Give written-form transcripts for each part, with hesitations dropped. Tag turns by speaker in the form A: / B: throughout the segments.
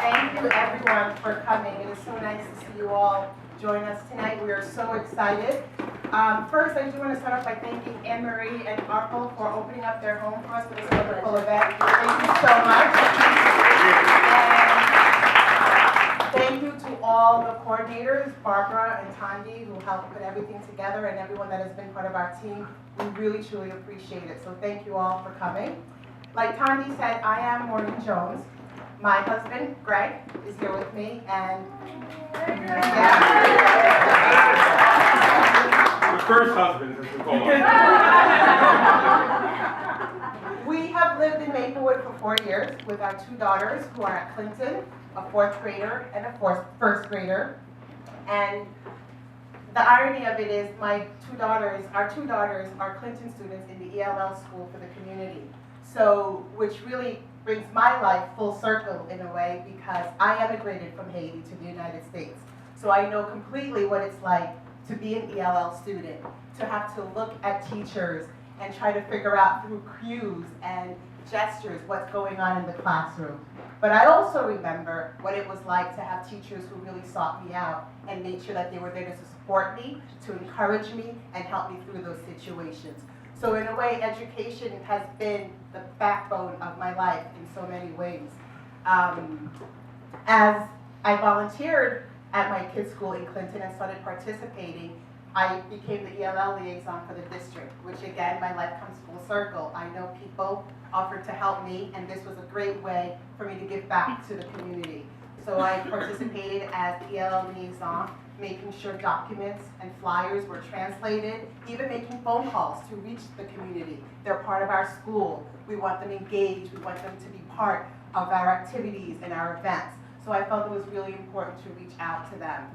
A: Thank you everyone for coming. It is so nice to see you all join us tonight. We are so excited. First, I do want to start off by thanking Anne-Marie and Arpel for opening up their home for us for this wonderful event. Thank you so much. And thank you to all the coordinators, Barbara and Tandy, who helped put everything together, and everyone that has been part of our team. We really, truly appreciate it. So thank you all for coming. Like Tandy said, I am Maureen Jones. My husband, Greg, is here with me, and
B: The first husband, as we call him.
A: We have lived in Maplewood for 4 years with our 2 daughters who are at Clinton, a 4th grader and a first grader. And the irony of it is our 2 daughters are Clinton students in the ELL school for the community. So, which really brings my life full circle in a way, because I emigrated from Haiti to the United States. So I know completely what it's like to be an ELL student, to have to look at teachers and try to figure out through cues and gestures what's going on in the classroom. But I also remember what it was like to have teachers who really sought me out and made sure that they were there to support me, to encourage me, and help me through those situations. So in a way, education has been the backbone of my life in so many ways. As I volunteered at my kids' school in Clinton and started participating, I became the ELL liaison for the district, which again, my life comes full circle. I know people offered to help me, and this was a great way for me to give back to the community. So I participated as the ELL liaison, making sure documents and flyers were translated, even making phone calls to reach the community. They're part of our school. We want them engaged. We want them to be part of our activities and our events. So I felt it was really important to reach out to them.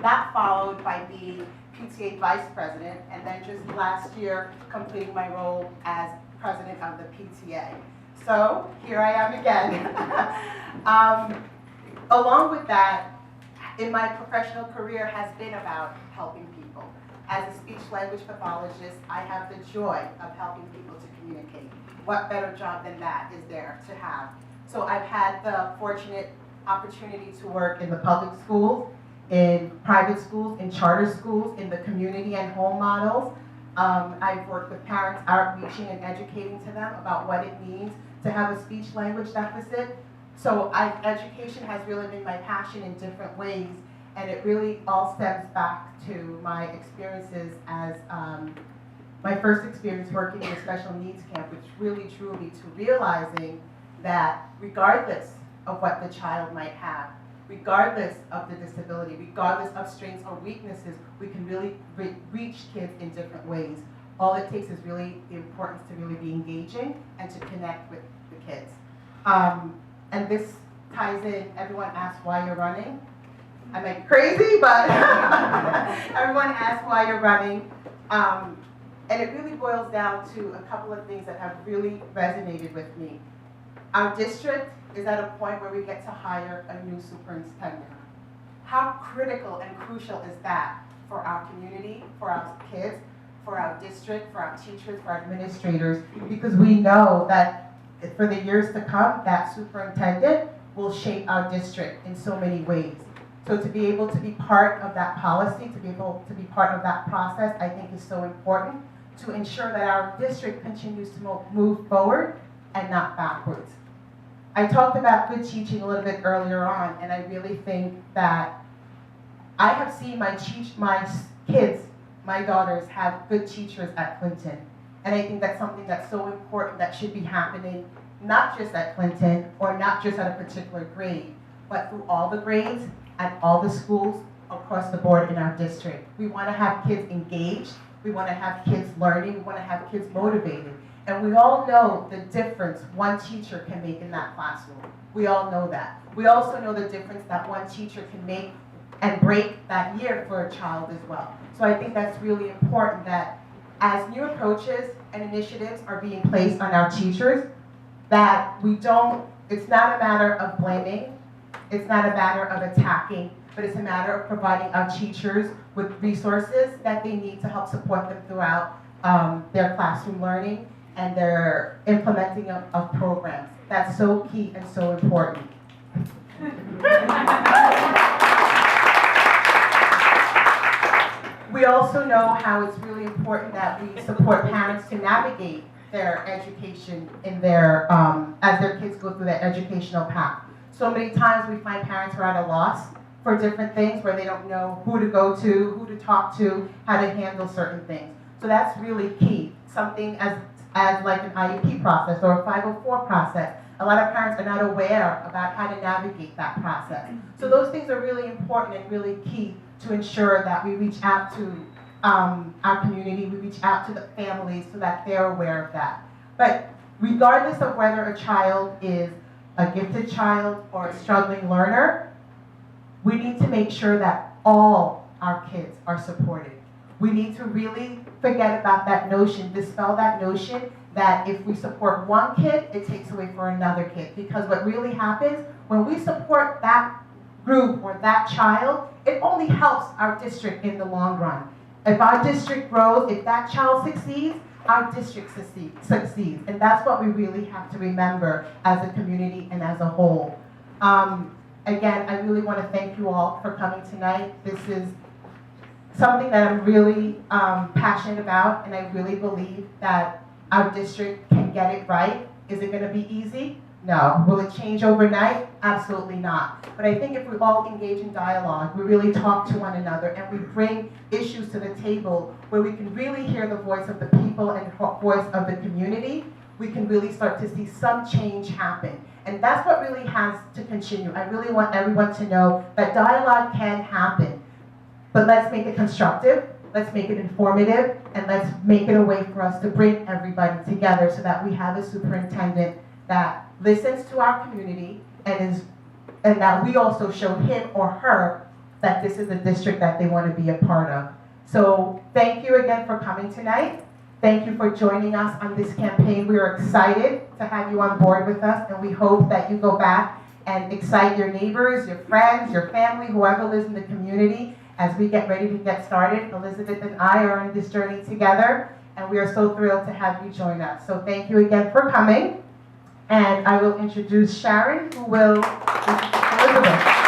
A: That followed by being PTA Vice President, and then just last year completing my role as President of the PTA. So here I am again. Along with that, in my professional career has been about helping people. As a speech-language pathologist, I have the joy of helping people to communicate. What better job than that is there to have? So I've had the fortunate opportunity to work in the public schools, in private schools, in charter schools, in the community and home models. I've worked with parents outreaching and educating to them about what it means to have a speech-language deficit. So education has really been my passion in different ways, and it really all stems back to my experiences as my first experience working in a special needs camp, which really drew me to realizing that regardless of what the child might have, regardless of the disability, regardless of strengths or weaknesses, we can really reach kids in different ways. All it takes is really the importance to really be engaging and to connect with the kids. And this ties in, everyone asks why you're running. I might be crazy, but everyone asks why you're running. And it really boils down to a couple of things that have really resonated with me. Our district is at a point where we get to hire a new superintendent. How critical and crucial is that for our community, for our kids, for our district, for our teachers, for our administrators? Because we know that for the years to come, that superintendent will shape our district in so many ways. So to be able to be part of that policy, to be able to be part of that process, I think is so important to ensure that our district continues to move forward and not backwards. I talked about good teaching a little bit earlier on, and I really think that I have seen my kids, my daughters, have good teachers at Clinton. And I think that's something that's so important that should be happening, not just at Clinton or not just at a particular grade, but through all the grades at all the schools across the board in our district. We want to have kids engaged. We want to have kids learning. We want to have kids motivated. And we all know the difference one teacher can make in that classroom. We all know that. We also know the difference that one teacher can make and break that year for a child as well. So I think that's really important that as new approaches and initiatives are being placed on our teachers, that it's not a matter of blaming, it's not a matter of attacking, but it's a matter of providing our teachers with resources that they need to help support them throughout their classroom learning and their implementing of programs. That's so key and so important. also know how it's really important that we support parents to navigate their education in their, as their kids go through their educational path. So many times we find parents are at a loss for different things where they don't know who to go to, who to talk to, how to handle certain things. So that's really key. Something as like an IEP process or a 504 process. A lot of parents are not aware about how to navigate that process. So those things are really important and really key to ensure that we reach out to our community, we reach out to the families so that they're aware of that. But regardless of whether a child is a gifted child or a struggling learner, we need to make sure that all our kids are supported. We need to really forget about that notion, dispel that notion that if we support one kid, it takes away for another kid. Because what really happens, when we support that group or that child, it only helps our district in the long run. If our district grows, if that child succeeds, our district succeeds. And that's what we really have to remember as a community and as a whole. Again, I really want to thank you all for coming tonight. This is something that I'm really passionate about, and I really believe that our district can get it right. Is it going to be easy? No. Will it change overnight? Absolutely not. But I think if we all engage in dialogue, we really talk to one another, and we bring issues to the table where we can really hear the voice of the people and the voice of the community, we can really start to see some change happen. And that's what really has to continue. I really want everyone to know that dialogue can happen. But let's make it constructive, let's make it informative, and let's make it a way for us to bring everybody together so that we have a superintendent that listens to our community and that we also show him or her that this is a district that they want to be a part of. So thank you again for coming tonight. Thank you for joining us on this campaign. We are excited to have you on board with us, and we hope that you go back and excite your neighbors, your friends, your family, whoever lives in the community as we get ready to get started. Elizabeth and I are on this journey together, and we are so thrilled to have you join us. So thank you again for coming. And I will introduce Sharon, who will introduce Elizabeth.